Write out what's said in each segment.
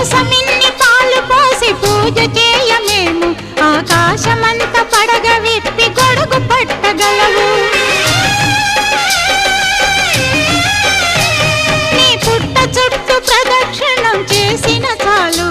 నీకోసమిన్ని పాలు పోసి పూజ చేయమేము ఆకాశమంత పడగ విప్పి గొడుగు పట్టగలవు నీ పుట్ట చుట్టూ ప్రదక్షిణం చేసిన చాలు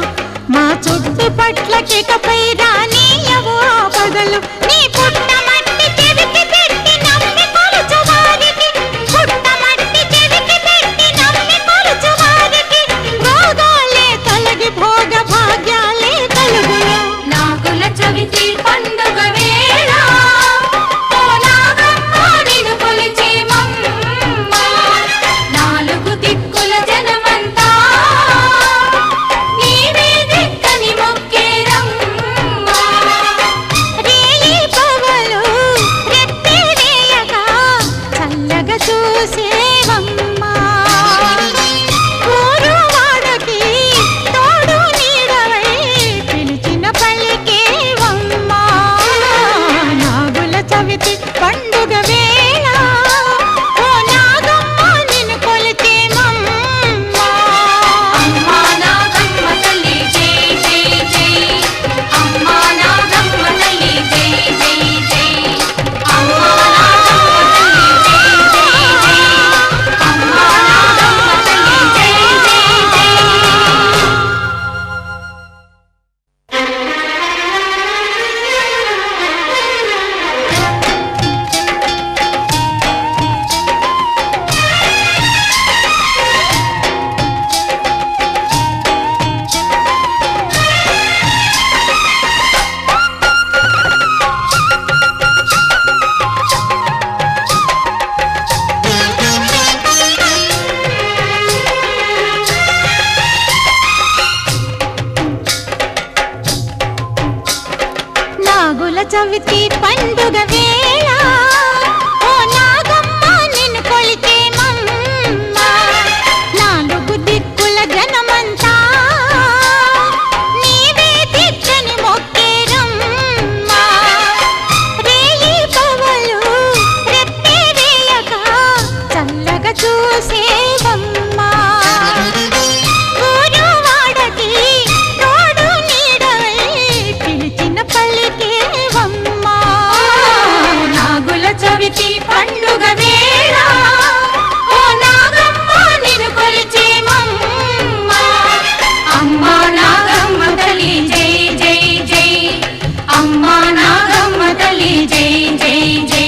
మా చుట్టు పట్లకికపై రానీయవు ఆపదలు నీ పుట్ట మట్టి చెవికి పెట్టి నమ్మి కొలుచు వారికి పుట్ట మట్టి చెవికి పెట్టి నమ్మి కొలుచు వారికి భోగాలే తొలగి భోగ భాగ్యాలే కలుగును నాగుల చవితి పండుగ వేళ ఓ నాగమ్మ నిన్ను కొలిచేమమ్మ నాలుగు దిక్కుల జనమంతా నీవే దిక్కని మొక్కేరమ్మ రేయి పగలు రెప్పే వేయగా చల్లగా చూసేవమ్మా ఊరు వాడకి తోడు నీడవై పిలిచిన పలికేవమ్మా నాగుల చవితి పండుగ వేళ ఓ నాగమ్మ నిన్ను కొలిచేమమ్మా అమ్మా నాగమ్మ తల్లి జై జై జై అమ్మా నాగమ్మ తల్లి జై జై జై అమ్మా నాగమ్మ తల్లి జై జై జై నాగుల చవితి పండుగ వేళ ఓ నాగమ్మ నిన్ను కొలిచేమమ్మా నాలుగు దిక్కుల జనమంతా నీవే దిక్కని మొక్కేరమ్మా రేయి పగలు రెప్పే వేయగా చల్లగా చూసేవమ్మా ఊరు వాడకి తోడు నీడవై పిలిచిన పలికేవమ్మా నాగుల చవితి పండుగ వేళ ఓ నాగమ్మ నిన్ను కొలిచేమమ్మ అమ్మా నాగమ్మ తల్లి జై జై జై అమ్మా నాగమ్మ తల్లి జై జై జై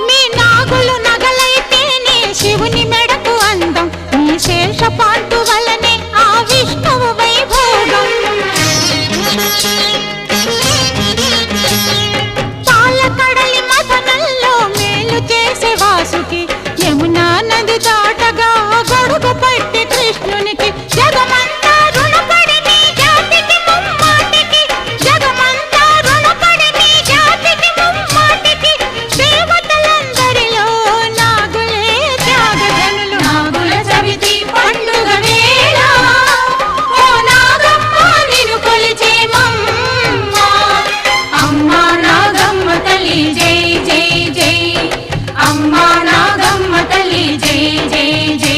మీ నాగులు నగలైతేనే శివుని మెడకు అందం మీ శేషపాంటు వలనే ఆ విష్ణువు వైభోగం పాలకడలి మథనంలో మేలు చేసే వాసుకి యమునా నది దాటగా గొడుగు పట్టి కృష్ణునికి జగమంతా రుణపడి నీ జాతికి ముమ్మాటికి జగమంతా రుణపడి నీ జాతికి ముమ్మాటికి దేవతలందరిలో నాగులే త్యాగజనులు నాగుల చవితి పండుగ వేళ ఓ నాగమ్మ నిన్ను కొలిచేమమ్మ అమ్మా నాగమ్మ తల్లి జై జై జై అమ్మా నాగమ్మ తల్లి జై జై జై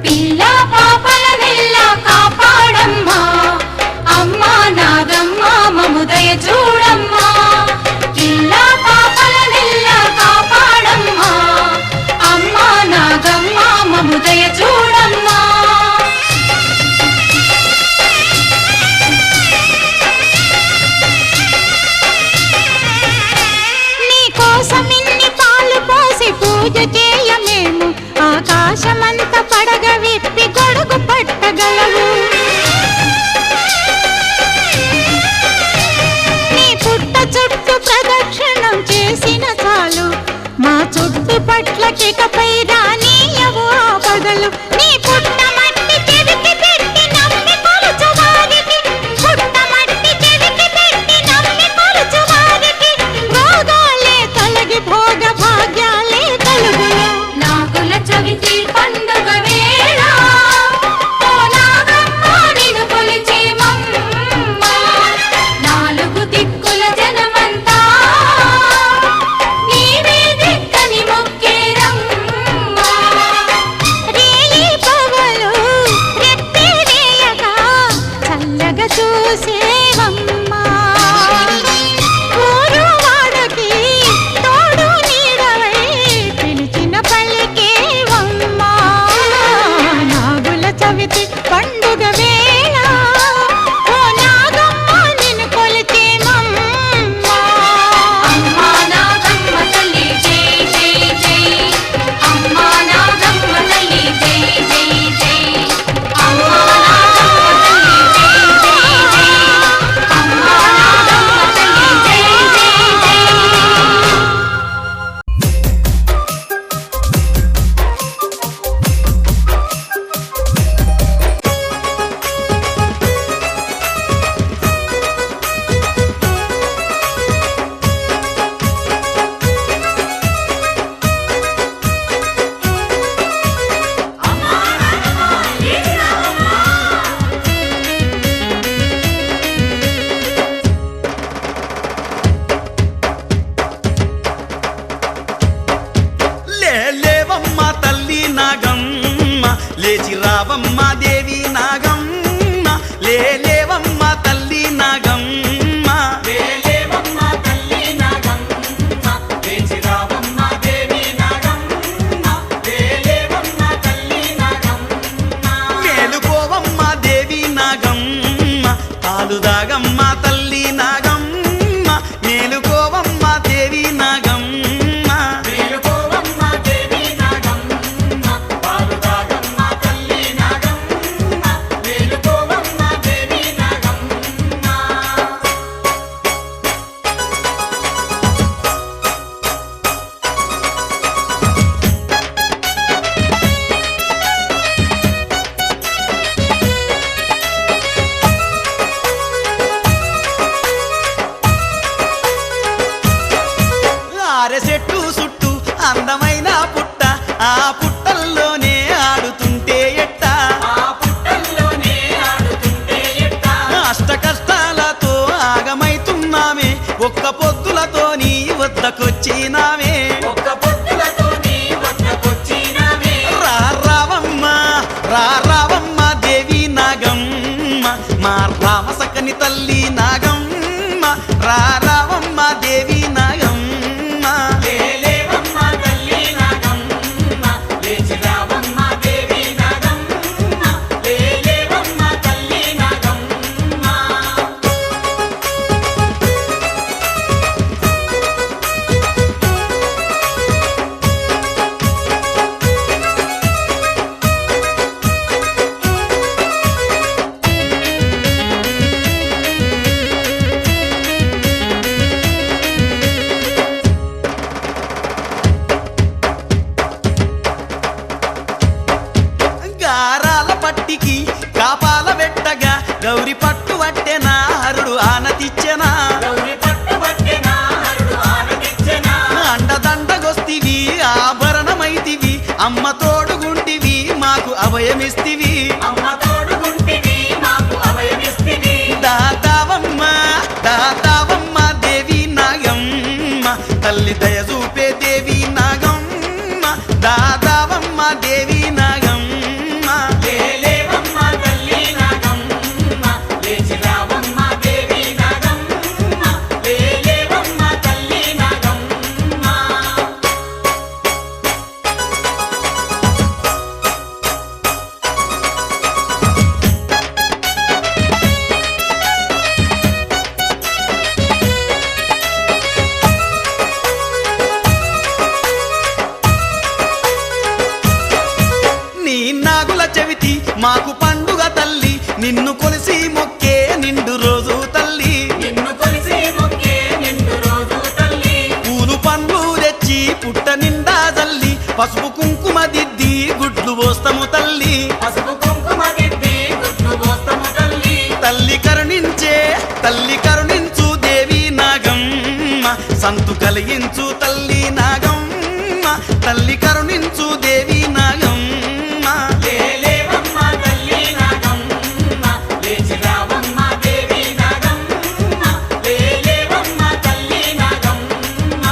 పిల్ల పాపల నెల్ల కాపాడమ్మా అమ్మా నాగమ్మ మము దయ చూడమ్మా పిల్ల పాపల నెల్ల కాపాడమ్మా అమ్మా నాగమ్మ మము దయ చూడమ్మా వర్షమంత పడగ విప్పి గొడుగు పట్టగలవు. నీ పుట్ట చుట్టూ ప్రదక్షిణం చేసిన చాలు, మా చుట్టు పట్లకికపై రానీయవు ఆపదలు. నీ పుట్ట మట్టి చెవికి పెట్టి నమ్మి కొలుచు వారికి, పుట్ట మట్టి చెవికి పెట్టి నమ్మి కొలుచు వారికి భోగాలే తొలగి భోగ భాగ్యాలే కలుగును. నాగుల చవితి పండుగ వేళ ఓ నాగమ్మ నిన్ను కొలిచేమమ్మ, నాలుగు దిక్కుల జనమంతా నీవే దిక్కని మొక్కేరమ్మ. రేయి పగలు రెప్పే వేయగా చల్లగా చూసేవమ్మా, ఊరు వాడకి తోడు నీడవై పిలిచిన పలికేవమ్మా. నాగుల చవితి పండుగ వేళ ఓ నాగమ్మ నిన్ను కొలిచేమమ్మా. అమ్మా నాగమ్మ తల్లి జై జై జై, అమ్మా నాగమ్మ తల్లి జై జై జై, అమ్మా నాగమ్మ తల్లి జై జై జై, అమ్మా నాగమ్మ తల్లి జై జై జై. లేవమ్మ తల్లి నాగమ్మ, లేచి రావమ్మ దేవి నాగమ్మ. లేవమ్మ తల్లి నాగమ్మ, లేవమ్మ తల్లి నాగమ్మ, లేచి రావమ్మ దేవి నాగమ్మ. లేవమ్మ తల్లి నాగమ్మ, మేలుకోవమ్మ దేవి నాగమ్మ, పాలు దాగమ్మ తల్లి నాగమ్మ. మేలుకోవమ్మ దేవి నాగమ్మ, చెట్టు చుట్టూ అందమైన పుట్ట, ఆ పుట్టల్లోనే ఆడుతుంటే ఎట్ట, అష్ట కష్టాలతో ఆగమైతున్నామే, ఒక్క పొద్దులతో నీ వద్దకొచ్చినామే. రావమ్మ దేవి నాగమ్మ, మా రామసకని తల్లి నాగమ్మ. రావమ్మ దేవి నాగమ్మ, లేవమ్మ తల్లి నాగమ్మ, లేచి రావమ్మ దేవి నాగమ్మ. లేవమ్మ తల్లి నాగమ్మ. గారాల పట్టికి కాపాల పెట్టగా గౌరి పట్టు పట్టెనా హరుడు ఆనతిచ్చెనా. అండదండగొస్తివి ఆభరణమైతివి, అమ్మ తోడుగుంటివి మాకు అభయమిస్తివి. దాతావమ్మ దాతావమ్మ దేవి నాగమ్మ, తల్లి దయ చూపే దేవి నాగమ్మ. దాతావమ్మ దేవి నాగమ్మ, లేవమ్మ తల్లి నాగమ్మ, లేచి రావమ్మ దేవి నాగమ్మ. లేవమ్మ తల్లి నాగమ్మ. నాగుల చవితి మాకు పండుగ తల్లి నిన్ను కొలిసి మొక్కే నిండు రోజు తల్లి నిన్ను కొలిసి మొక్కే నిండు రోజు తల్లి పూలు పండ్లు తెచ్చి పుట్ట నిండా తల్లి పసుపు కుంకుమ దిద్ది గుడ్లు పోస్తము తల్లి పసుపు కుంకుమ దిద్ది గుడ్లు పోస్తము తల్లి తల్లి కరుణించు దేవి నాగమ్మ సంతు కలిగించు తల్లి నాగమ్మ తల్లి కరుణించు దేవి నాగమ్మ లేలేవమ్మ తల్లి నాగమ్మ లేచి రావమ్మ దేవి నాగమ్మ లేలేవమ్మ తల్లి నాగమ్మ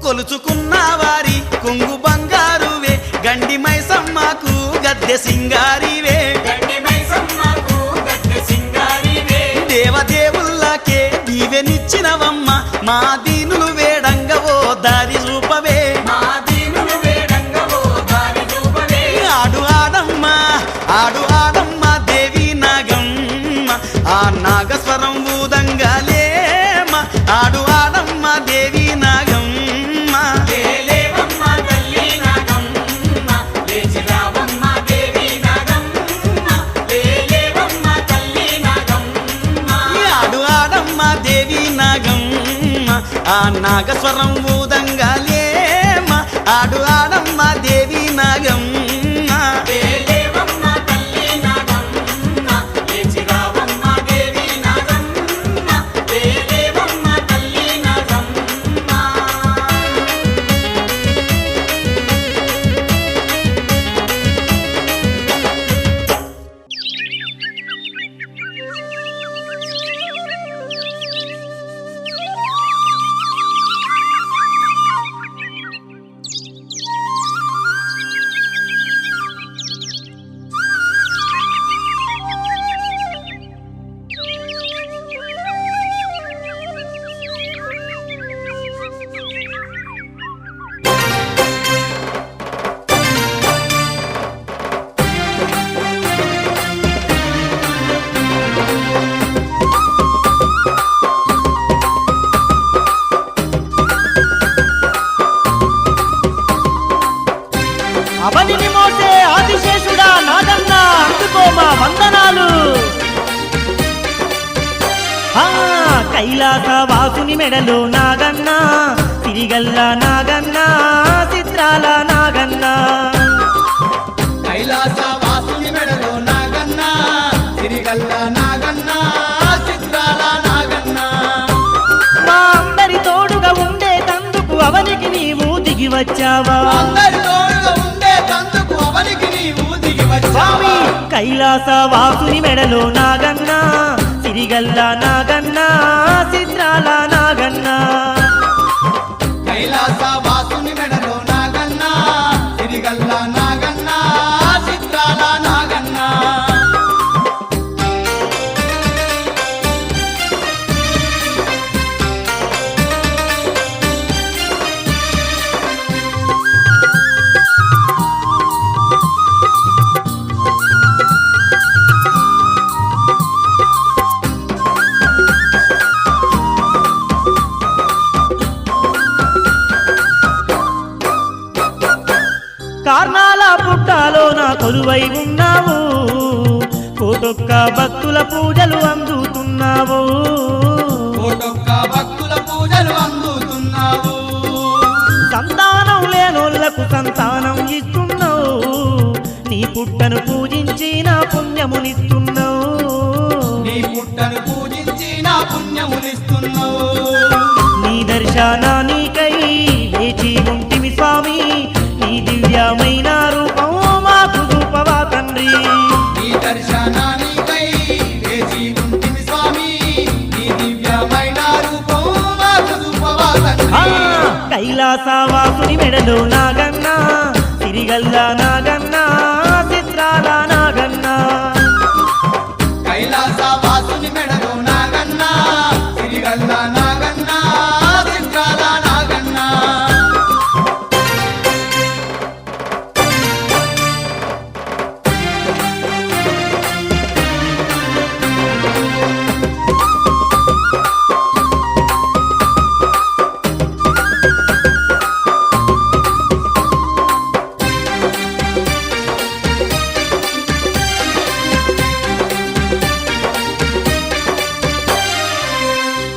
కొలుచుకున్న వారి కొంగు బంగారువే గండి మైసమ్మకు గద్దె సింగారివే గడ్డి మైసమ్మకు గద్దె సింగారివే దేవదేవుళ్ళకే దీవెనిచ్చినవమ్మ మా దీనులు వేడంగవో దారి చూపవే మా దీనులు వేడంగవో దారి చూపవే ఆడు ఆడమ్మ దేవి నాగమ్మ ఆ నాగస్వరం ఊదంగాలేమ ఆడు ఆడమ్మ దేవి నాగమ్మ లేలేవమ్మ తల్లి నాగమ్మ లేచి రావమ్మ దేవి నాగమ్మ లేలేవమ్మ తల్లి నాగమ్మ ఆడు ఆడమ్మ దేవి నాగమ్మ ఆ నాగస్వరం ఊదంగాలేమ ఆడు ఆడమ్మ దేవి నాగమ్మ లేలేవమ్మ తల్లి నాగమ్మ లేచి రావమ్మ దేవి నాగమ్మ లేలేవమ్మ తల్లి నాగమ్మ అవనిని మోసే ఆదిశేషుడా నాగన్న అందుకోమా వందనాలు కైలాస వాసుని మెడలో నాగన్న తిరిగల్ల నాగన్న చిత్రాల నాగన్న కైలాస వాసుని మెడలో నాగన్న తిరిగల్ల నాగన్న చిత్రాల నాగన్న మా అందరి తోడుగా ఉండే తందుకు అవనికి నీవు దిగి వచ్చావా అందరి తోడుగా ఉండే తందుకు అవనికి నీవు దిగి స్వామి వచ్చావా కైలాస వాసుని మెడలో నాగన్న తిరిగల్ల నాగన్న చిత్రాల నాగన్న కైలాస వాసుని మెడలో నాగన్న తిరిగల్ల నాగన్న చిత్రాల నాగన్న కార్నాల పుట్టాలో నా కొలువై ఉన్నావు కోటొక్క భక్తుల పూజలు అందుతున్నావు కోటొక్క భక్తుల పూజలు అందుతున్నావు సంతానం లేనోళ్లకు సంతానం ఇస్తున్నావు నీ పుట్టను పూజించి నా పుణ్యమునిస్తున్నావు నీ పుట్టను పూజించి నా పుణ్యమునిస్తున్నావు నీ దర్శనానికై వేచి ఉంటిమి స్వామి నీ దివ్యమైన రూపం మాకు చూపవా తండ్రి నీ దర్శనానికై వేచి ఉంటిమి స్వామి నీ దివ్యమైన రూపం మాకు చూపవా తండ్రి. కైలాస వాసుని మెడలో నాగన్న తిరిగల్ల నాగన్న చిత్రాల నాగన్న కైలాస వాసుని మెడలో నాగన్న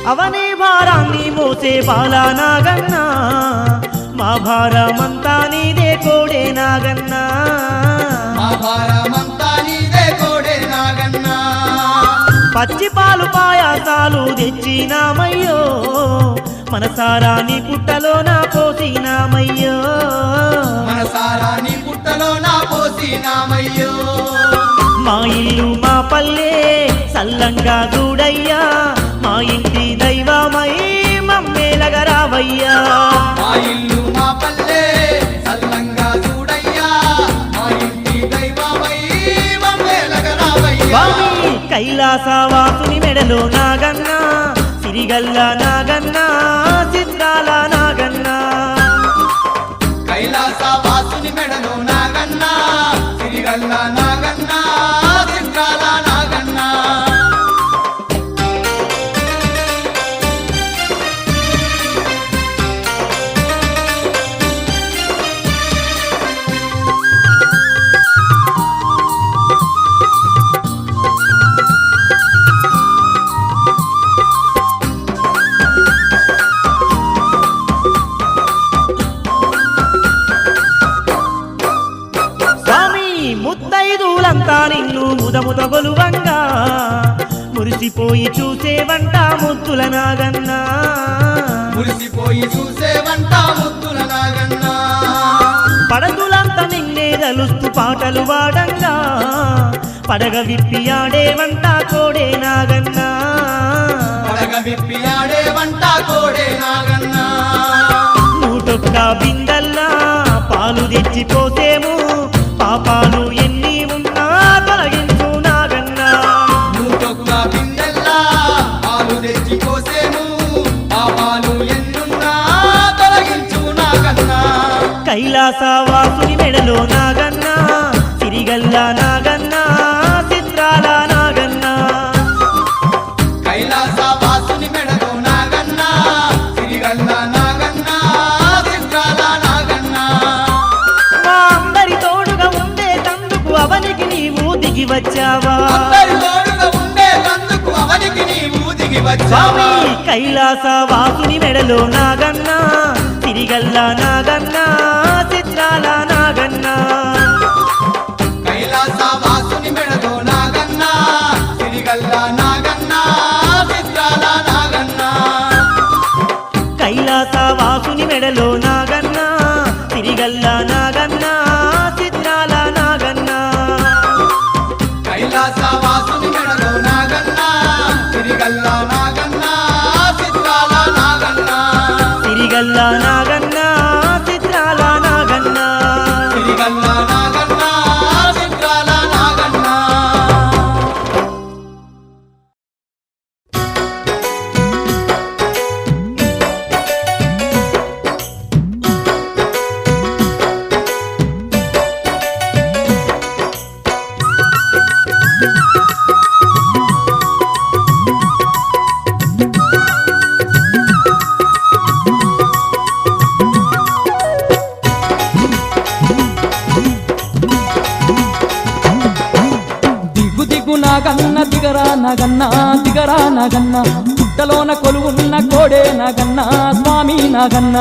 అవనే భారాన్ని మోసే బాలా నాగన్నా మా భారమంతా నీదే కోడే నాగన్నా మా భారమంతా నీదే కోడే నాగన్నా పచ్చి పాలు పాయాసాలు తెచ్చినామయ్యో మనసారా నీ పుట్టలో నా పోసినామయ్యో మనసారా నీ పుట్టలో నా పోసినామయ్యో మా ఇల్లు మా పల్లె సల్లంగా చూడయ్యా మా ఇంటి దైవమై మమ్మేలగా రావయ్యా మా ఇల్లు మా పల్లె సల్లంగా చూడయ్యా మా ఇంటి దైవమై మమ్మేలగా రావయ్యా స్వామి కైలాసవాసుని మెడలో నాగన్నా సిరిగల్ల నాగన్నా చిత్రాల నాగన్నా కైలాస వాసుని మెడలో నాగన్నా సిరిగల్ల నాగన్నా చిత్రాల నాగన్నా స్వామి ముత్తైదులంతా నిన్ను ముదముద గొలువంగా మురిసిపోయి చూసేవంట ముద్దుల నాగన్నా మురిసిపోయి చూసేవంట ముద్దుల నాగన్నా పడతులంతా నిన్నే తలుస్తూ పాటలు వాడంగా పడగ విప్పి ఆడేవంట కోడే నాగన్నా పడగ విప్పి ఆడేవంట కోడే నాగన్నా నూటొక్క బిందల్లా పాలు తెచ్చిపోతేము పాపాలు ఎన్ని ఉన్నా తొలగించు నాగన్నా నూటొక్క బిందెల్లా పాలు తెచ్చి పోసేను పాపాలు ఎన్నున్నా తొలగించు నాగన్నా కైలాసవాసుని మెడలో నాగన్నా సిరిగల్ల నాగన్నా చిత్రాల నాగన్నా కైలాస వాసుని మెడలో నాగన్నా సిరిగల్ల నాగన్నా చిత్రాల నాగన్నా మా అందరి తోడుగా ఉండే తందుకు అవనికి నీవు దిగి వచ్చావా అందరి తోడుగా ఉండే తందుకు అవనికి నీవు దిగి వచ్చావా స్వామి కైలాసవాసుని మెడలో నాగన్నా సిరిగల్ల నాగన్నా చిత్రాల నాగన్నా కైలాస వాసుని మెడలో నాగన్నా సిరిగల్ల నాగన్నా చిత్రాల నాగన్నా కైలాసవాసుని మెడలో నాగన్నా సిరిగల్ల నాగన్నా చిత్రాల నాగన్నా కైలాస వాసుని మెడలో నాగన్నా సిరిగల్ల నాగన్నా చిత్రాల నాగన్నా సిరిగల్ల నాగన్నా చిత్రాల నాగన్నా సిరిగల్ల నాగన్నా చిత్రాల నాగన్నా దిగు దిగు నాగన్న దిగరా నాగన్న దిగరా నాగన్న పుట్టలోన కొలువున్న కోడే నాగన్న స్వామి నాగన్న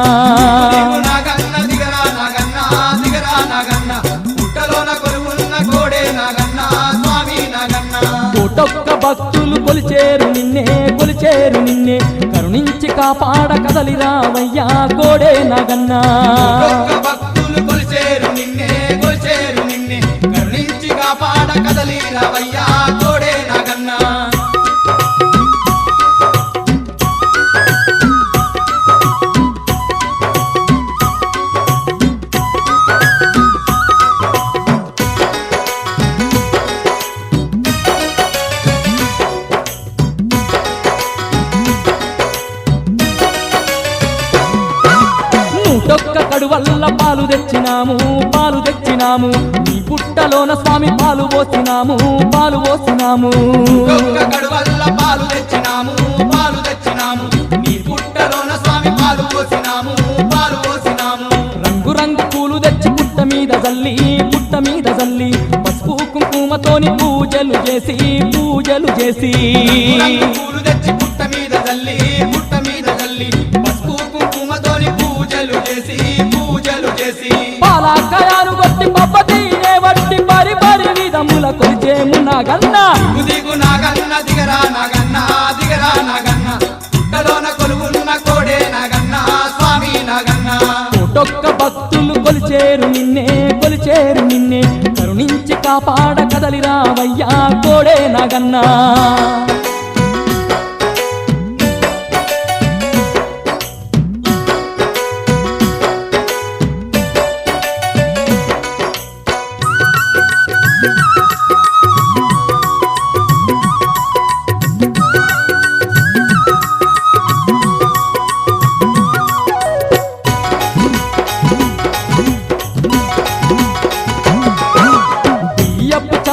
దిగు నాగన్న దిగరా నాగన్న దిగరా నాగన్న పుట్టలోన కొలువున్న కోడే నాగన్న స్వామి నాగన్న కోటొక్క భక్తులు కొలిచేరు నిన్నే కరుణించి కాపాడ కదలిరావయ్యా కోడే నాగన్న ఒక్క భక్తులు కొలిచేరు నిన్నే కరుణించి కాపాడ కదలి రావయ్యా కోడే నాగన్న నూటొక్క కడువల్ల పాలు తెచ్చినాము నీ పుట్టలోన స్వామి పాలు పోసినాము ఒక్క కడువల్ల పాలు తెచ్చినాము నీ పుట్టలోన స్వామి పాలు పోసినాము రంగు రంగు పూలు తెచ్చి పుట్ట మీద జల్లి పసుపు కుంకుమతోని పూజలు చేసి రంగు పూలు తెచ్చి పుట్ట మీద జల్లి కొలిచేరు నిన్నే కొలిచేరు నిన్నే కరుణించి కాపాడ కదలి రావయ్యా కోడే నాగన్నా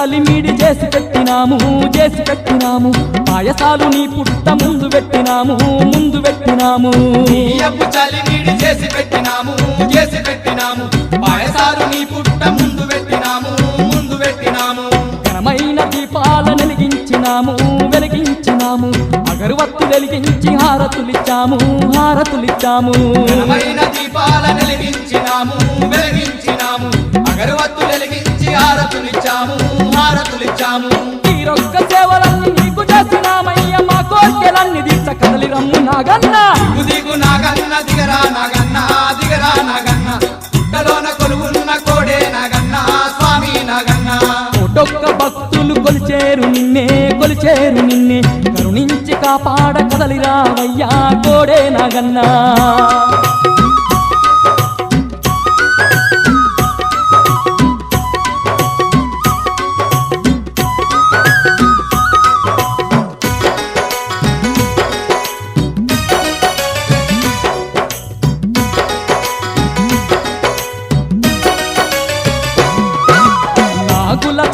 కలిమిడి చేసి పెట్టినాము పాయసాలు నీ పుట్ట ముందు పెట్టినాము అప్పు చలినీడి చేసి పెట్టినాము పాయసాలు నీ పుట్ట ముందు పెట్టినాము ఘనమైన దీపాల వెలిగించినాము అగరవత్తు వెలిగించి హారతులిచ్చాము ఘనమైన దీపాల వెలిగించినాము అగరవత్తు వెలిగించి హారతులిచ్చాము ఈరొక్క సేవలన్నీ నీకు చేసినామయ్య మా కోర్కెలన్నీ దీక్ష కదలి రమ్ము నాగన్నా దిగు నాగన్న దిగరా నాగన్న పుట్టలోన కొలువున్న కోడే నాగన్న స్వామి నాగన్న ఒడొక్క భక్తులు కొలిచేరు నిన్నే కరుణించి కాపాడ కదలి రావయ్యా కోడే నాగన్నా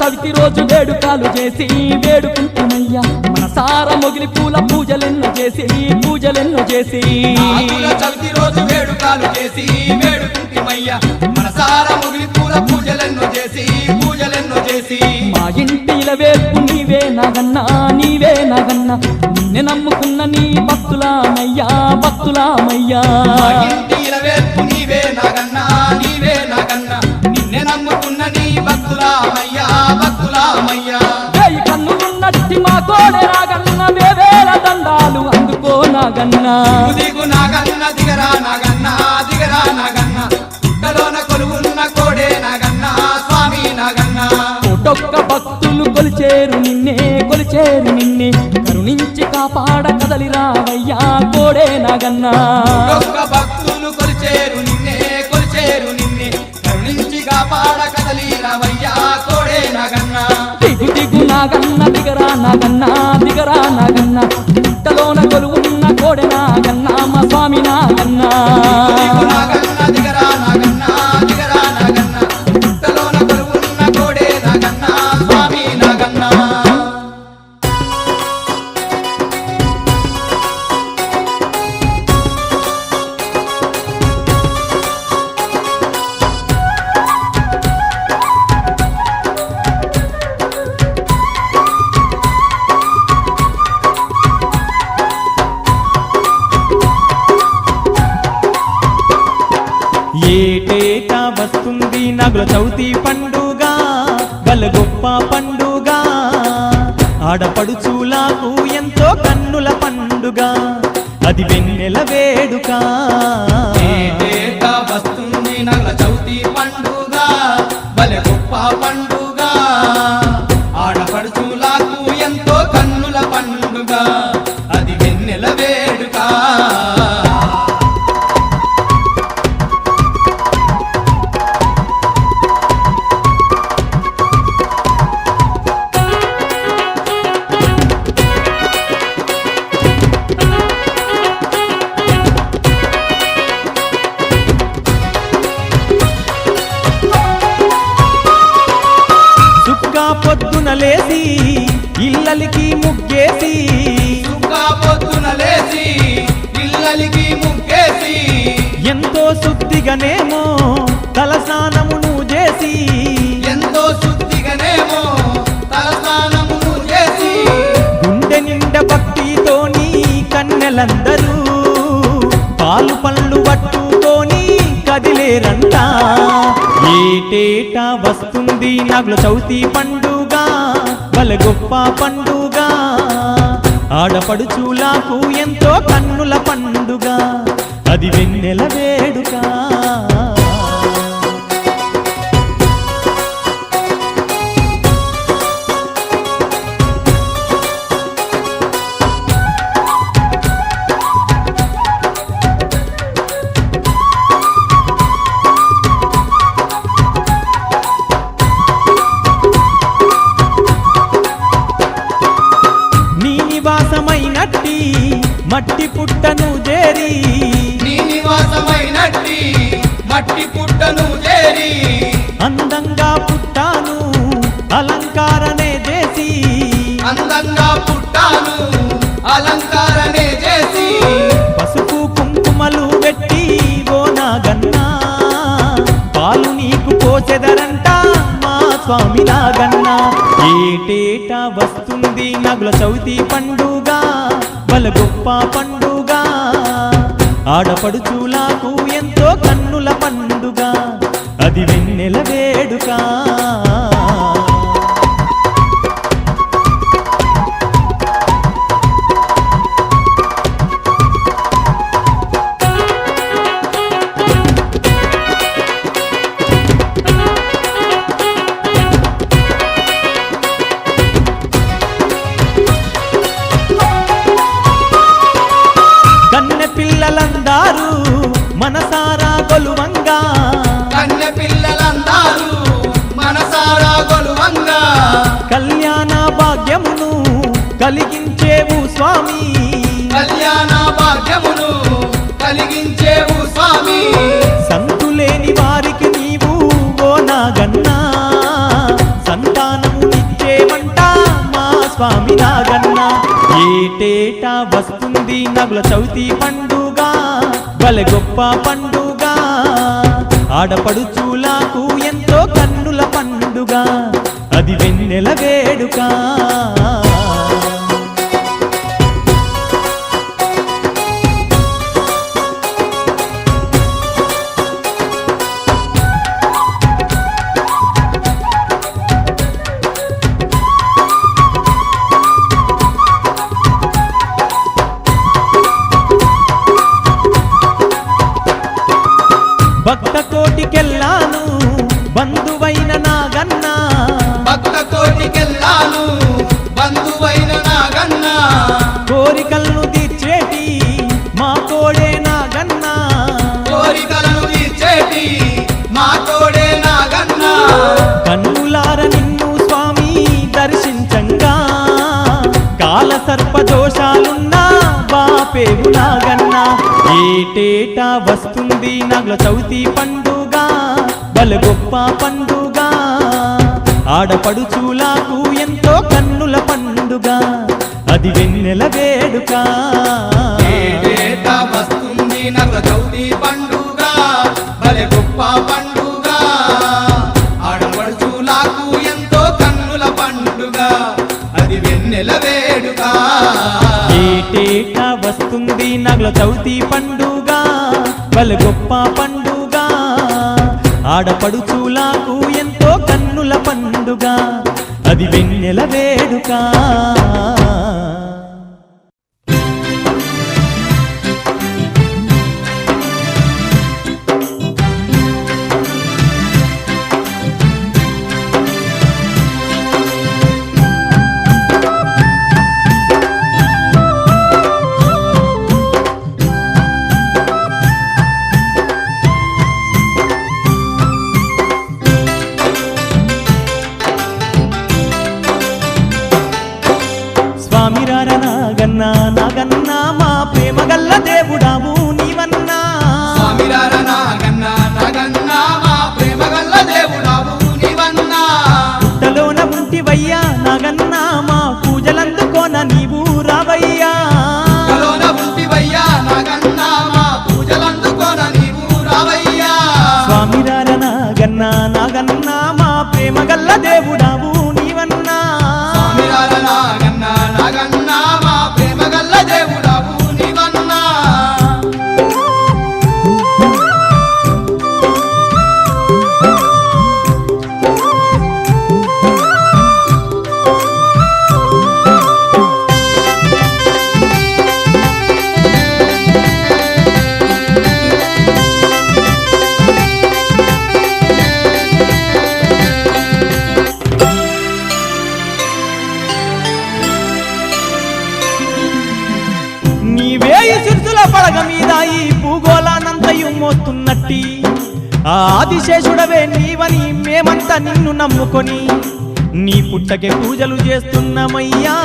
చవితి రోజు వేడుకలు చేసి వేడుకుంటుమయ్యా మనసార మొగిలి పూల పూజలెన్నో చేసి చవితి రోజు వేడుకలు చేసి వేడుకుంటుమయ్యా మనసార మొగిలి పూల పూజలెన్నో చేసి మా ఇంటిల వేల్పు నీవే నాగన్నా నిన్నే నమ్ముకున్న నీ భక్తులామయ్యా ఇంటిల వేల్పు నీవే నాగన్నా నిన్నే నమ్ముకున్న నీ భక్తులామయ్యా వేయి కన్నులున్నట్టి మా కోడే నాగన్న వేవేల దండాలు అందుకో నాగన్నా దిగు నాగన్న దిగరా నాగన్న పుట్టలోన కొలువున్న కోడే నాగన్న స్వామి నాగన్న ఒడొక్క భక్తులు కొలిచేరు నిన్నే కరుణించి కాపాడ కదలి రావయ్యా కోడే నాగన్నా భక్తులు కొలిచేరు నిన్నే కరుణించి కాపాడ కదలి రావయ్యా కోడే నాగన్న దిగు నాగన్న దిగరా నాగన్న పుట్టలోన కొలువున్న కోడే నాగన్నా మా స్వామి నాగన్నా నాగన్న దిగరా నాగన్న పుట్టలోన కొలువున్న కోడే నాగన్న స్వామి నాగన్న ఏటేటా వస్తుంది నాగుల చవితి పండుగ గల గొప్ప పండుగ ఆడపడుచులకు ఎంతో కన్నుల పండుగ అది వెన్నెల వేడుక ఏటేటా వస్తుంది నాగుల చవితి పండుగ భలే గొప్ప పండుగ ఆడపడుచులకు ఎంతో కన్నుల పండుగ అది వెన్నెల వేడుక పొద్దున లేసి ఇల్లలికి ముగ్గేసి పొద్దున లేసి ఇల్లలికి ముగ్గేసి ఎంతో శుద్ధిగానేమో తలస్నానమును చేసి గుండె నిండా భక్తితోని కన్నెలందరూ పాలు పళ్ళు పట్టుకొని కదిలేరంట ఏటేటా వస్తుంది నాగుల చవితి పండుగ భలే గొప్ప పండుగ ఆడపడుచులకు ఎంతో కన్నుల పండుగ అది వెన్నెల వేడుక మట్టి పుట్టను చేరి నీ నివాసమైనట్టి మట్టి పుట్టను చేరి అందంగా పుట్టాను అలంకారనే చేసి అందంగా పుట్టాను అలంకారనే చేసి పసుపు కుంకుమలు పెట్టి ఓ నాగన్నా పాలు నీకు పోసెదరంట మా స్వామి నాగన్నా ఏటేటా వస్తుంది నగుల చవితి పండుగ బల గొప్ప పండుగ ఆడపడుచులకు ఎంతో కన్నుల పండుగ అది వెన్నెల వేడుక పిల్లలందారు మనసారా గొలువంగా కన్య పిల్లలందారు మనసారా గొలువంగా కళ్యాణ భాగ్యమును కలిగించేవు స్వామి కళ్యాణ భాగ్యమును కలిగించేవు స్వామి సంతులేని వారికి నీవు ఓ నాగన్నా సంతానమునిచ్చేవంట మా స్వామి నాగన్నా ఏటేటా వస్తుంది నగుల చవితి పండుగ బలె గొప్ప పండుగ ఆడపడుచులకు ఎంతో కన్నుల పండుగ అది వెన్నెల వేడుక భక్త కోటికెళ్ళాను బంధువైన నాగన్నా భక్త కోటికెళ్ళాను బంధువైన నాగన్నా కోరికలను తీర్చేటి మా తోడే నాగన్నా కోరికలను తీర్చేటి మా తోడే నాగన్నా కన్నులార నిన్ను స్వామి దర్శించంగా కాల సర్ప దోషాలున్నా బాపేవు నాగన్నా ఏటేటా వస్తుంది నగుల చవితి పండుగ బల గొప్ప పండుగ ఆడపడుచులకు ఎంతో కన్నుల పండుగ అది వెన్నెల వేడుక ఏటేటా వస్తుంది నగల చవితి పండుగ భలే గొప్ప పండుగ ఆడపడుచులకు ఎంతో కన్నుల పండుగ అది వెన్నెల వేడుక ఏటేటా వస్తుంది నగుల చవితి పండుగ బల గొప్ప పండుగ ఆడపడుచులకు ఎంతో కన్నుల పండుగ అది వెన్నెల వేడుక స్వామిరార నాగన్నా నాగన్నా మా ప్రేమ గల్ల దేవుడావు నీవన్నా స్వామిరార నాగన్నా నాగన్నా మా ప్రేమ గల్ల దేవుడావు నీవన్నా పుట్టలోన ఉంటివయ్యా నాగన్నా మా పూజలందుకోన నీవు రావయ్యా కలోన ఉంటివయ్యా నాగన్నా మా పూజలందుకోన నీవు రావయ్యా స్వామిరార నాగన్నా నాగన్నా మా ప్రేమ గల్ల దేవుడావు నీవన్నా స్వామిరార నాగన్నా నాగన్నా మా ప్రేమ గల్ల దేవుడావు నీవన్నా నీవేయి సిరుసుల పడగ మీద ఈ భూగోళానంతయు మోస్తున్నట్టి ఆ ఆదిశేషుడవే నీవని మేమంతా నిన్ను నమ్ముకొని నీ పుట్టకే పూజలు చేస్తున్నామయ్యా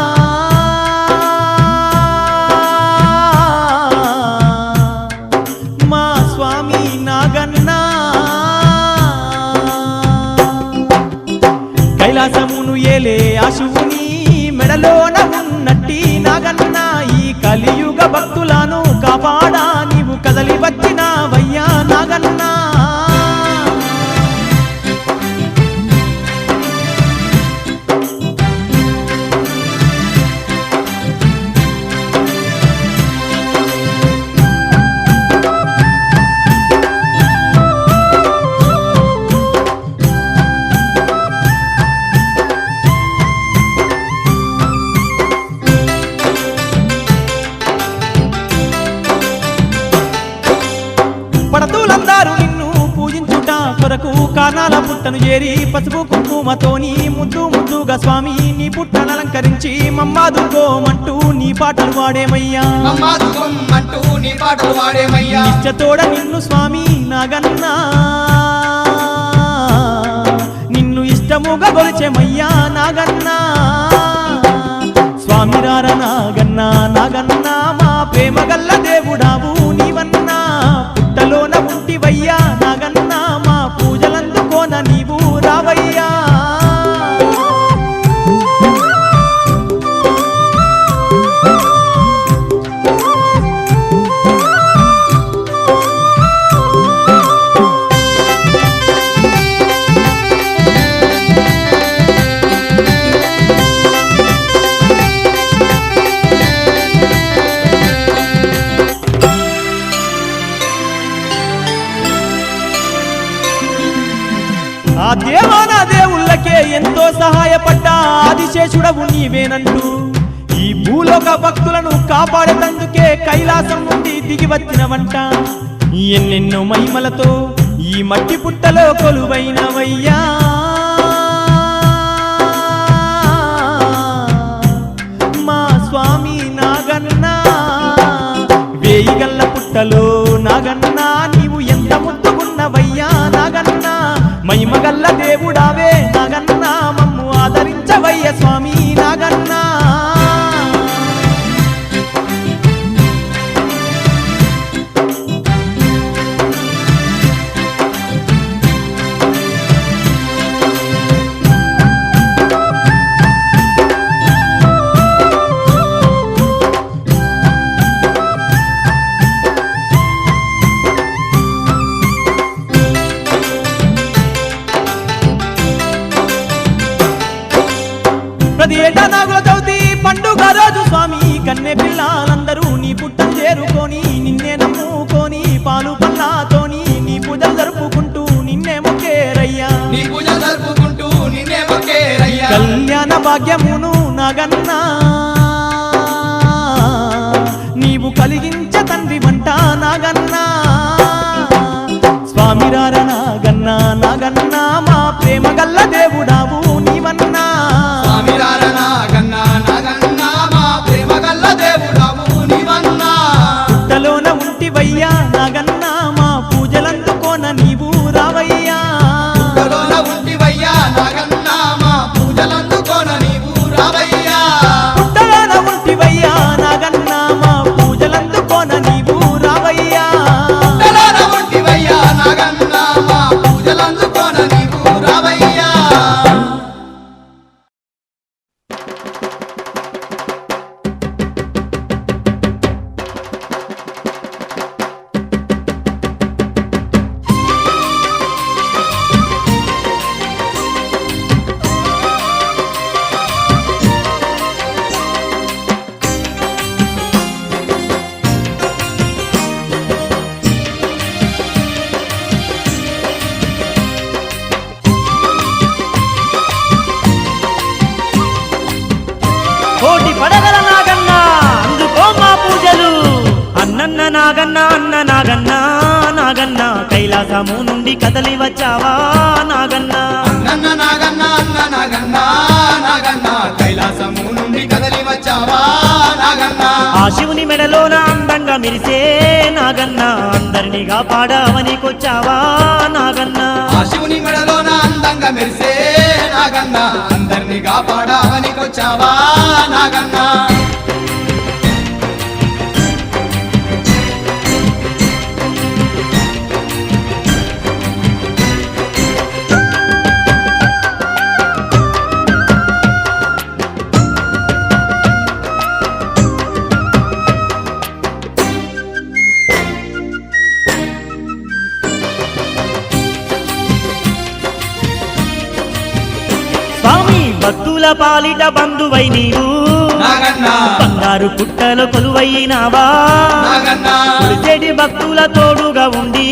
భక్తులను కాపాడా నీవు కదలి వచ్చినావయ్యా నాగన్నా పడతులందరూ నిన్ను పూజించుట కొరకు కానాల పుట్టను చేరి పసుపు కుంకుమతోని ముద్దు ముద్దుగా స్వామి నీ పుట్టను అలంకరించి మమ్మాదుకోమంటూ నీ పాటలు వాడేమయ్యా మమ్మాదుకోమంటూ నీ పాటలు వాడేమయ్యా నిశ్చతోడ నిన్ను స్వామి నాగన్నా నిన్ను ఇష్టముగా గొలిచెమయ్యా నాగన్నా స్వామి రార నాగన్నా నాగన్నా మా ప్రేమ గల్ల దేవుడావు నీవన్నా పుట్టలోన ఉంటివయ్యా నాగన్నా మా పూజలందుకోన నీవు రావయ్యా ఆ దేవాన దేవుళ్ళకే ఎంతో సహాయపడ్డ ఆదిశేషుడవు నీవేనంటూ ఈ భూలోక భక్తులను కాపాడేందుకే కైలాసం నుండి దిగి వచ్చినవంట ఎన్నెన్నో మహిమలతో ఈ మట్టి పుట్టలో కొలువైనవయ్యా మా స్వామి నాగన్నా వేయిగల్ల పుట్టలో నాగన్నా నీవు ఎంత ముద్దుగున్నవయ్యా నాగన్నా మహిమగల్ల దేవుడావే నాగన్నా మమ్ము ఆదరించవయ్య స్వామి నాగన్నా ప్రతి ఏటా నాగుల చవితి పండుగ రోజు స్వామి కన్నె పిల్లలందరూ నీ పుట్టను చేరుకొని నిన్నే నమ్ముకొని పాలు పళ్ళతోని నీ పూజలు జరుపుకుంటూ నిన్నే మొక్కేరయ్యా నీ పూజ జరుపుకుంటూ నిన్నే మొక్కేరయ్యా కళ్యాణ భాగ్యమును నాగన్నా నీవు కలిగించ తండ్రి వంట నాగన్నా స్వామి రార నాగన్నా నాగన్నా మా ప్రేమ గల్ల దేవుడావు నీవన్నా స్వామి రార నాగన్నా నాగన్నా మా ప్రేమ గల్ల దేవుడావు నీవన్నా పుట్టలోన ఉంటివయ్యా నాగన్నా మా పూజలందుకోన నీవు రావయ్యా పుట్టలోన ఉంటివయ్యా నాగన్నా మా పూజలందుకోన నీవు రావయ్యా పుట్టలోన ఉంటివయ్యా నాగన్నా మా పూజలందుకోన నీవు రావయ్యా పుట్టలోన ఉంటివయ్యా నాగన్నా మా పూజలందుకోన నీవు రావయ్యా కోటి పడగల నాగన్నా అందుకో మా పూజలు అన్నన్న నాగన్నా అన్న నాగన్నా నాగన్నా కైలాసము నుండి కదలి వచ్చావా నాగన్నా నన్న నాగన్నా అన్న నాగన్నా నాగన్నా కైలాసము నుండి కదలి వచ్చావా నాగన్నా ఆ శివుని మెడలోన అందంగా మెరిసే నాగన్నా అందరినీ కాపాడవనికొచ్చావా నాగన్నా ఆ శివుని మెడలోన అందంగా మెరిసే నాగన్నా అందరినీ కాపాడవనికొచ్చావా నాగన్నా భక్తుల పాలిట బంధువై నీవు నాగన్న బంగారు పుట్టలో కొలువైనావా నాగన్న కొలిచేటి భక్తుల తోడుగా ఉండి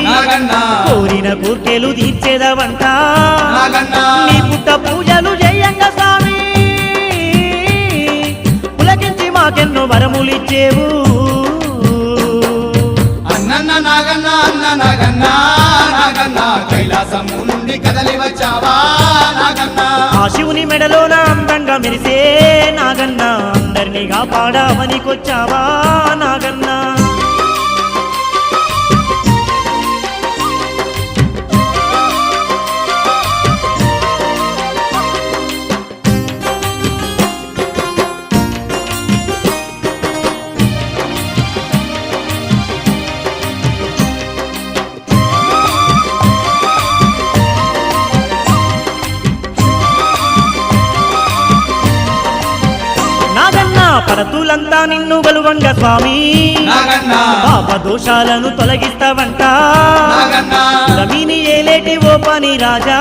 నాగన్న కోరిన కోర్కెలు తీర్చేదవంట నాగన్న నీ పుట్ట పూజలు జయంగా స్వామి పులకించి మాకెన్నో వరములిచ్చేవు అన్నన్న నాగన్న అన్న నాగన్న నాగన్న కైలాసము నుండి కదలి వచ్చావా నాగన్న ఆ శివుని మెడలోన అందంగా మెరిసే నాగన్న అందరినీ కాపాడమనికొచ్చావా నాగన్న నాగన్న పరతులంతా నిన్ను గలువంగ స్వామి నాగన్న పాప దోషాలను తొలగిస్తావంట నాగన్న రవిని ఏలేటి ఓ పని రాజా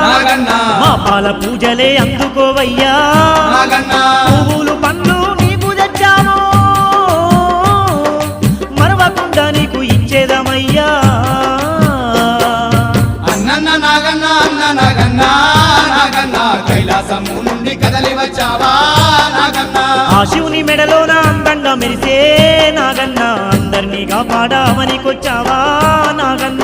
నాగన్న మా పాల పూజలే అందుకోవయ్యా నాగన్న పువ్వులు పండ్లు నీకు తెచ్చాము మరవకుండా నీకు ఇచ్చేదమయ్యా అన్నన్న నాగన్న అన్న నాగన్న నాగన్న కైలాసము నుండి కదలి వచ్చావా నాగన్న ఆ శివుని మెడలోన అందంగా మెరిసే నాగన్న అందరినీ కాపాడమనికొచ్చావా నాగన్న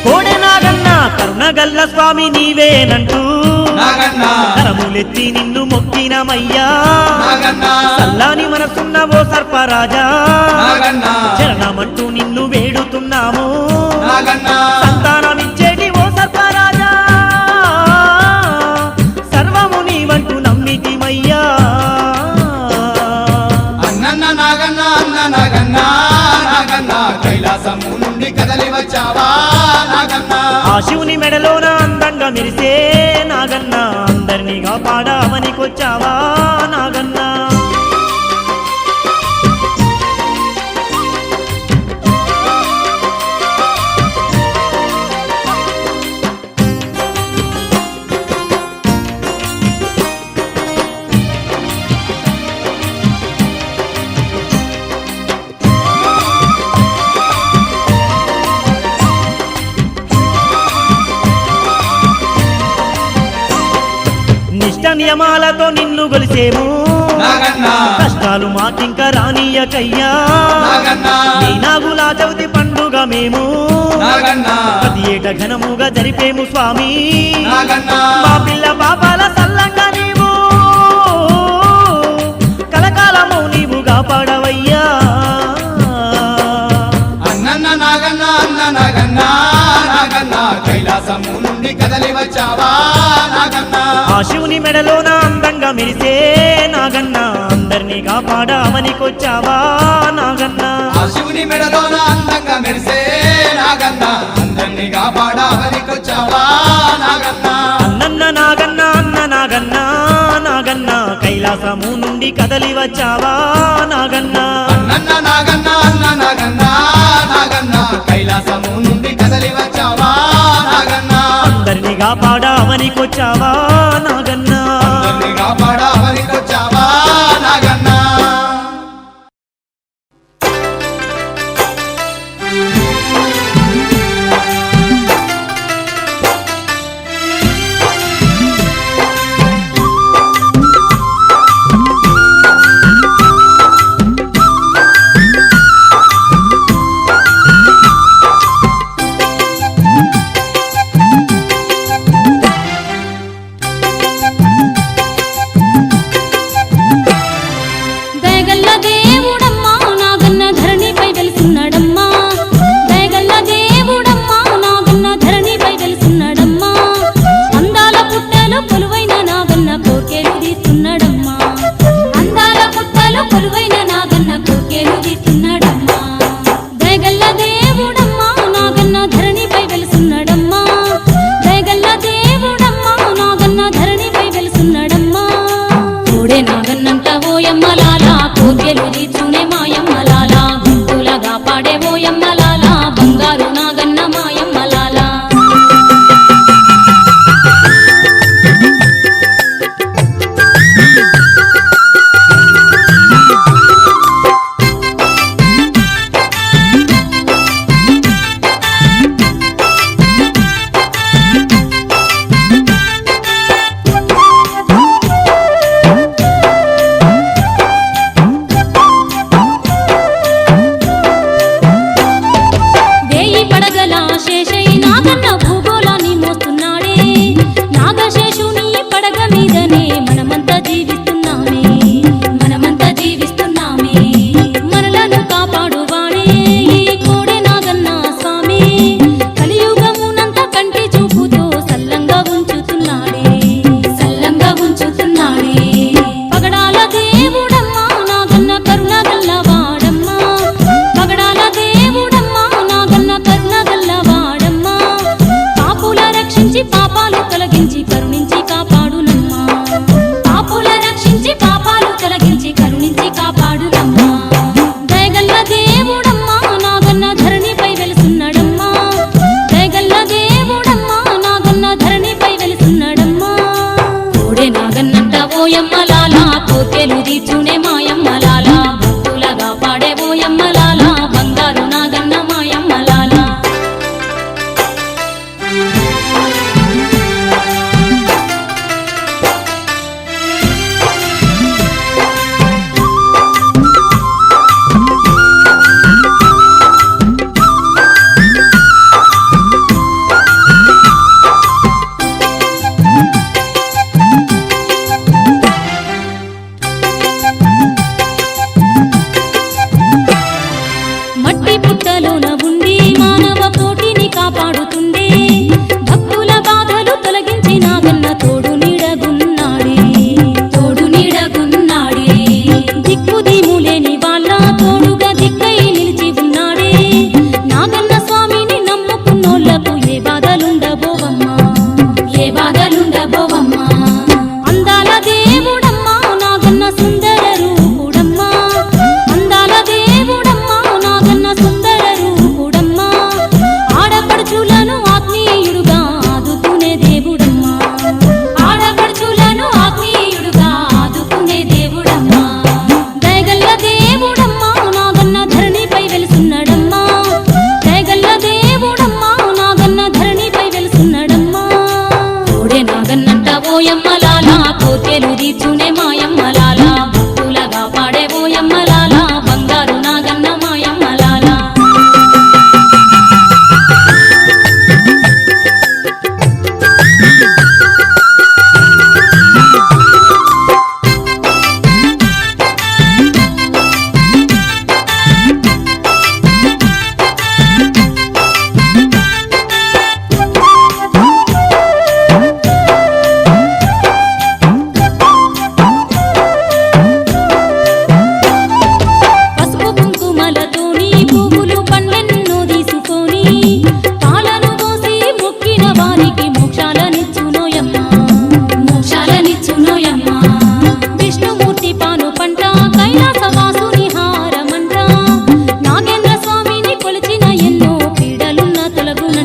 కోడె నాగన్న కరుణగల్ల స్వామి నీవేనంటూ నాగన్న కరములెత్తి నిన్ను మొక్కినమయ్యా నాగన్న చల్లాని మనసున్న ఓ సర్పరాజా నాగన్న చరణమంటూ నిన్ను వేడుతున్నాము నాగన్న సంతానమిచ్చేటి ఓ సర్పరాజా సర్వము నీవంటూ నమ్మితిమయ్యా అన్నన్న నాగన్న అన్న నాగన్న నాగన్న కైలాసము నుండి కదలి వచ్చావా నాగన్న ఆ శివుని మెడలోన అందంగా మెరిసే నాగన్న అందరినీ కాపాడమనికొచ్చావా నాగన్న నిష్ట నియమాలతో నిన్ను గొలిసేము నాగన్న కష్టాలు మాకింక రానియకయ్యా నాగన్న నీ నాగులా చవితి పండుగ మేము నాగన్న ప్రతి ఏట ఘనముగా జరిపేము స్వామి నాగన్న మా పిల్ల పాపాల సల్లంగా నీవు కలకాలము నీవు కాపాడవయ్యా అన్నన్న నాగన్న అన్న నాగన్న నాగన్న కైలాసము నుండి కదలి వచ్చావా నాగన్న ఆ శివుని మెడలోన అందంగా మెరిసే నాగన్న అందరినీ కాపాడమనికొచ్చావా నాగన్న ఆ శివుని మెడలోన అందంగా మెరిసే నాగన్న అందరినీ కాపాడవనికొచ్చావా నాగన్న అన్నన్న నాగన్న అన్న నాగన్న నాగన్న కైలాసము నుండి కదలి వచ్చావా నాగన్న అన్నన్న నాగన్న అన్న నాగన్న నాగన్న కైలాసము నుండి కదలి వచ్చావా నాగన్న అందరినీ కాపాడమనికొచ్చావా నాగన్న అందరినీ కాపాడవనికొచ్చావా నాగన్న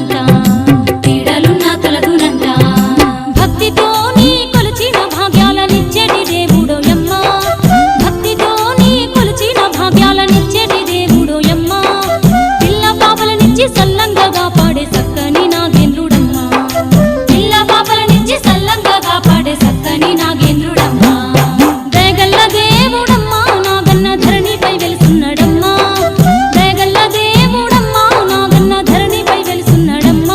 తొలగునంట పీడలున్నా తొలగునంట భక్తితో నీ కొలిచిన భాగ్యాలనిచ్చేటి దేవుడోయమ్మ భక్తితో నీ కొలిచిన భాగ్యాలనిచ్చేటి దేవుడోయమ్మ పిల్ల పాపలనిచ్చి సల్లంగా కాపాడే సక్కని నాగేంద్రుడమ్మ పిల్ల పాపలనిచ్చి సల్లంగా కాపాడే సక్కని నాగేంద్రుడమ్మ దయగల్ల దేవుడమ్మ నాగన్న ధరణిపై వెలుసున్నడమ్మ దయగల్ల దేవుడమ్మ నాగన్న ధరణిపై వెలుసున్నడమ్మ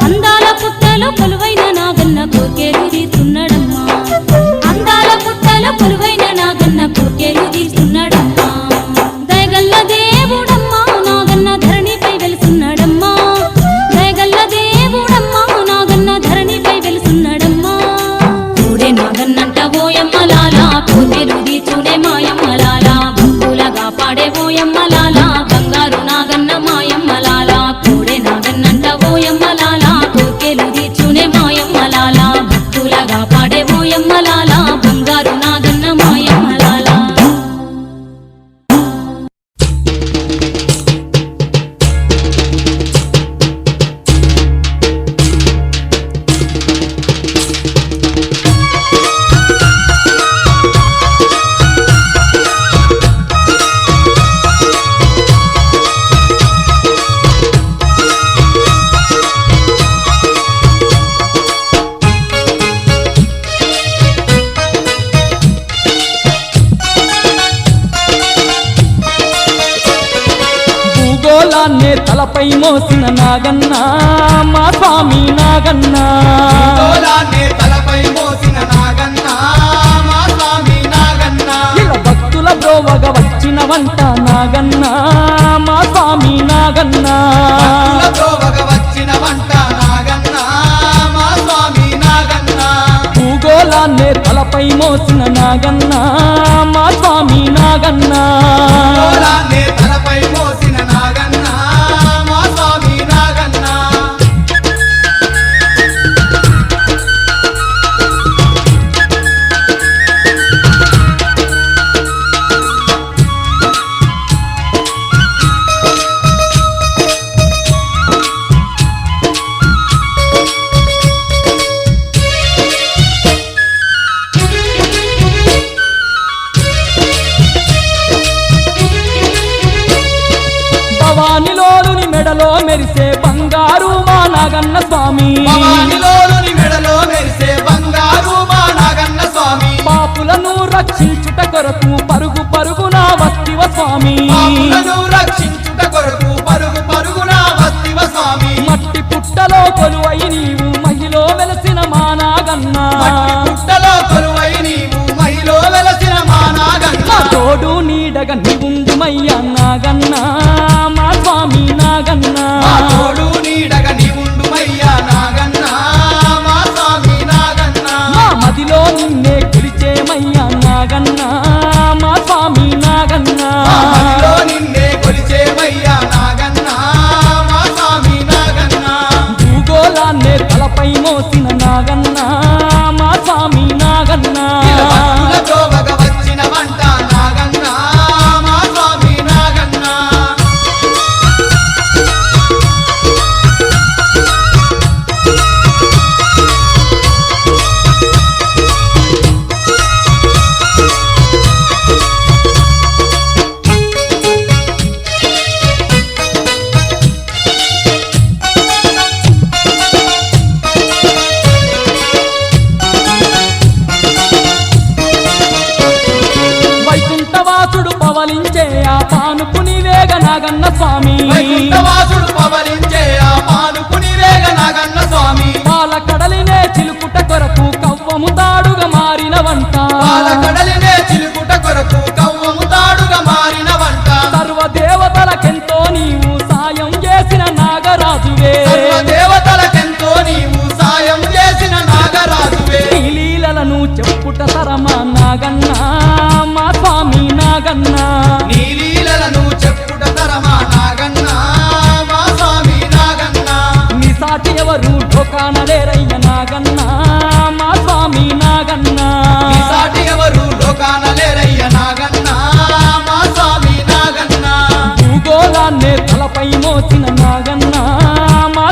అందాల పుట్టలో కొలువైన నాగన్న కోర్కెలు తీస్తున్నాడమ్మ అందాల పుట్టలో కొలువైన నాగన్న కోర్కెలు తీస్తున్నాడమ్మ దయగల్ల దేవుడమ్మ నాగన్న ధరణిపై వెలుసున్నడమ్మ దయగల్ల దేవుడమ్మ నాగన్న ధరణిపై వెలుసున్నడమ్మ కూడే నాగన్నంట ఓయమ్మలాల కోర్కెలు తీర్చుడే మాయమ్మలాల భక్తులగా పాడే ఓయమ్మలాల బంగారు నాగన్న మాయమ్మలాల కూడే నాగన్నంట ఓయమ్మలాల కోర్కెలు తీర్చునే మాయమ్మలాల భక్తులగా పాడే ఓయమ్మలాల బంగారు నాగన్న మాయమ్మలాల భూగోళాన్నే తలపై మోసిన నాగన్న మా స్వామి నాగన్న తోలాన్నే తలపై మోసిన నాగన్న మా స్వామి నాగన్న ఇలా భక్తుల బ్రోవగ వచ్చిన వంట నాగన్న మా స్వామి నాగన్న భక్తులతోవగ వచ్చిన వంట నాగన్న మా స్వామి నాగన్న భూగోళాన్నే తలపై మోసిన నాగన్న మా స్వామి నాగన్న తోలాన్నే తలపై మోసిన నాగన్న మా స్వామి నాగన్న భవానిలోని మెడలో మెరిసే బంగారు మా నాగన్న స్వామి భవానిలోని మెడలో మెరిసే బంగారు మా నాగన్న స్వామి పాపులను రక్షించుట కొరకు పరుగు పరుగున వస్తివ స్వామి పాపులను రక్షించుట కొరకు పరుగు పరుగున వస్తివ స్వామి మట్టి పుట్టలో కొలువై నీవు మహిలో వెలసిన మా నాగన్న మట్టి పుట్టలో కొలువై నీవు మహిలో వెలసిన మా నాగన్న మా తోడు నీడగా నీవుండుమయ్యా నాగన్న మా స్వామి నాగన్న మా తోడు నీడగా నీవుండుమయ్యా నాగన్న మా స్వామి నాగన్న మా మదిలో నిన్నే కొలిచేమయ్యా నాగన్న మా స్వామి నాగన్న మా మదిలో నిన్నే కొలిచేమయ్యా నాగన్న మా స్వామి నాగన్న భూగోళాన్నే తలపై మోసిన నాగన్న మా స్వామి నాగన్న భక్తులతోవగ వచ్చిన వంట నాగన్న మా స్వామి నాగన్న వైకుంఠవాసుడు పవలించే ఆ పానుపుని వేగ నాగన్న స్వామి వైకుంఠవాసుడు పవలించే ఆ పానుకుని వేగ నాగన్న స్వామి పాల కడలినే చిలుకుట కొరకు కవ్వము తాడుగా మారిన వంట పాలకడలినే చిలుకుట కొరకు కవ్వము తాడుగా మారిన వంట సర్వదేవతలకెంతో నీవు సాయం చేసిన నాగరాజువే సర్వదేవతలకెంతో నీవు సాయం చేసిన నాగరాజువే నీ లీలలను చెప్పుట తరమా నాగన్న మా స్వామి నాగన్న నీ లీలలను చెప్పుట తరమా నాగన్న మా స్వామి నాగన్న నీ సాటి ఎవరు ఢోకానలేరయ్య నాగన్న మా స్వామి నాగన్న నీ సాటి ఎవరు లోకాన లేరయ్య నాగన్న మా స్వామి నాగన్న భూగోళాన్నే తలపై మోసిన నాగన్న మా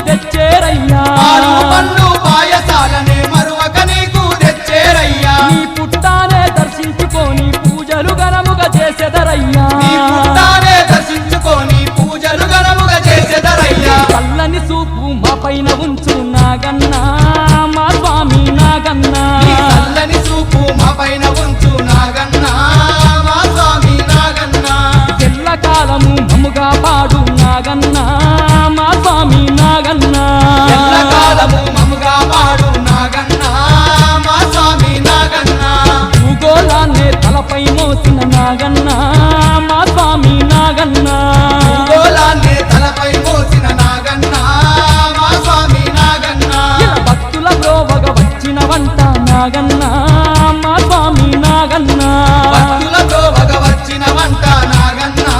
తెచ్చేరయ్యా పాలు పండ్లు పాయసాలనే మరువక నీకు తెచ్చేరయ్యా నీ పుట్టానే దర్శించుకొని పూజలు ఘనముగా చేసెదరయ్యా నీ పుట్టానే దర్శించుకొని పూజలు ఘనముగా చేసెదరయ్యా చల్లని చూపు మా పైన ఉంచు నాగన్నా మా స్వామి నాగన్నా నీ చల్లని చూపు మా పైన ఉంచు నాగన్నా మా స్వామి నాగన్నా ఎల్లకాలము మమ్ముగా పాడు నాగన్నా మా స్వామి నాగన్నా ఎల్లకాలము మముగా పాడు నాగన్నా మా స్వామి నాగన్నా భూగోళాన్నే తలపై మోసిన నాగన్నా మా స్వామి నాగన్నా భూగోళాన్ని తలపై మోసిన నాగన్నా మా స్వామి నాగన్నా ఇలా భక్తుల బ్రోవగ వచ్చిన వంట నాగన్నా మా స్వామి నాగన్నా భక్తులతో వచ్చిన వంట నాగన్నా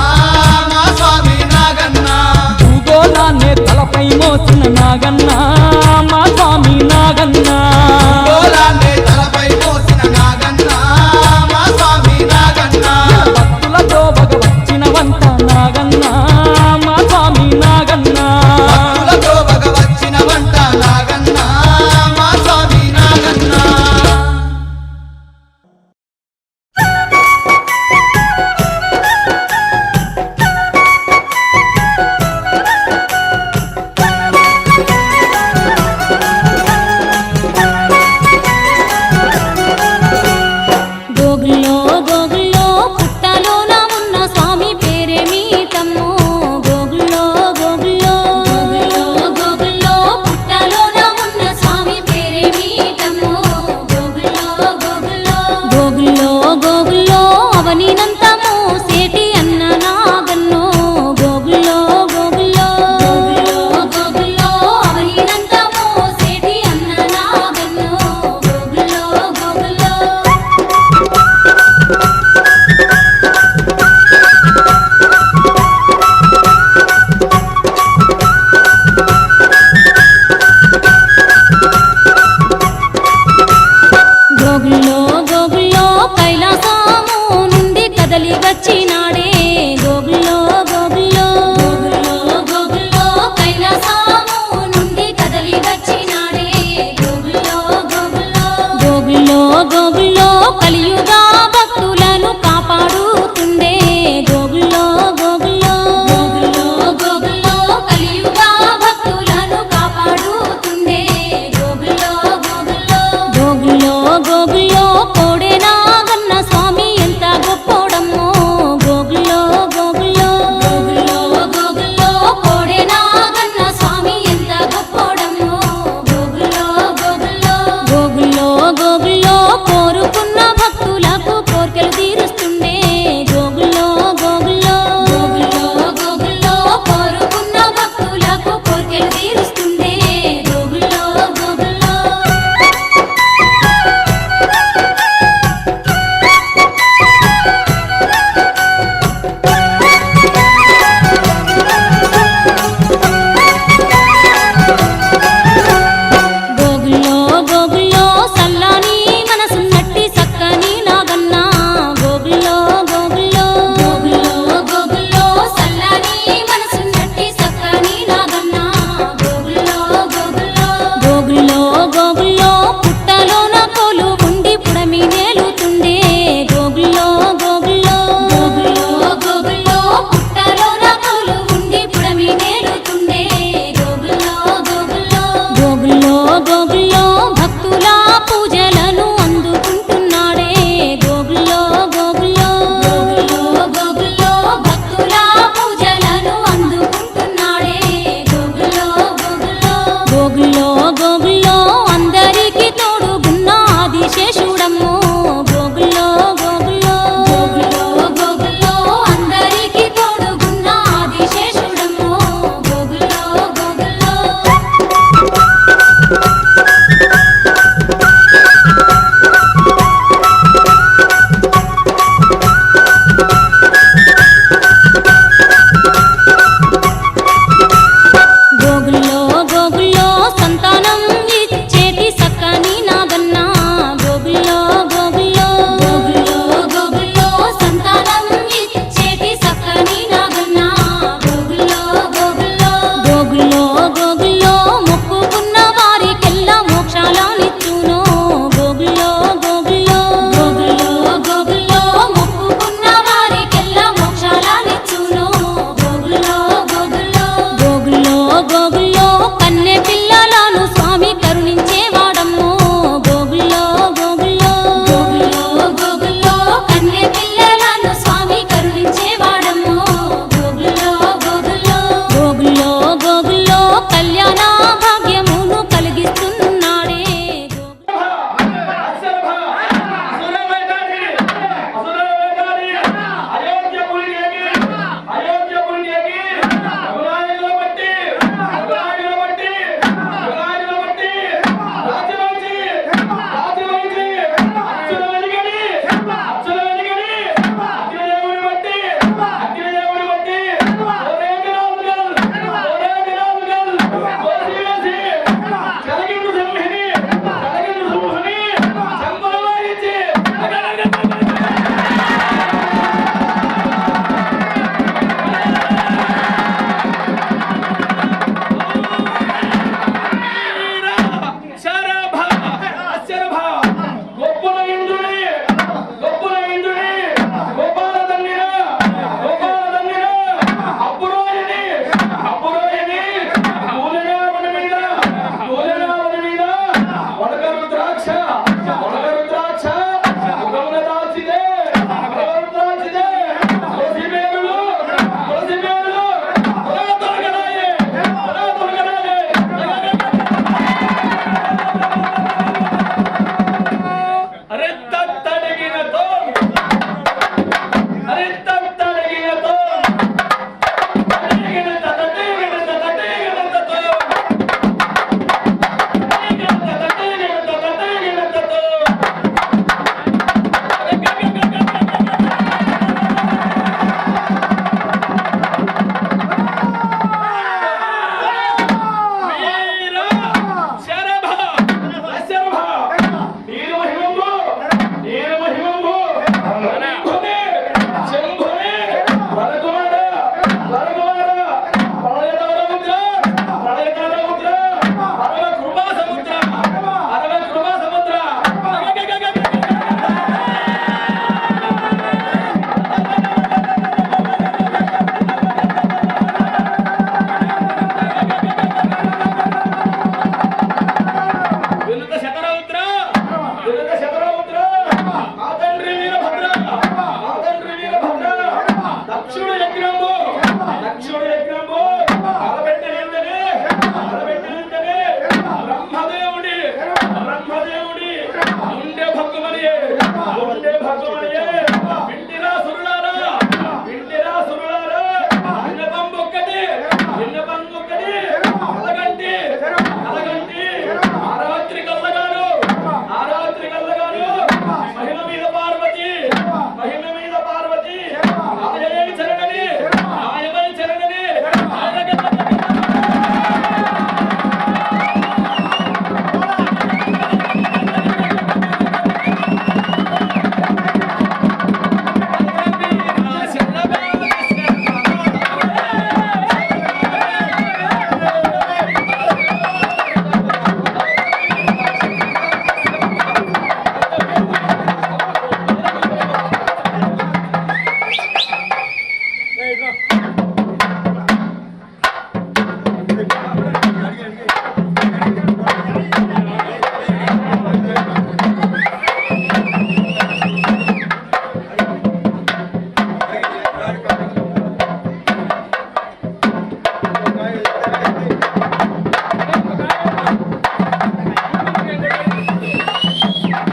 మా స్వామి నాగన్నా భూగోళాన్నే తలపై మోసిన నాగన్నా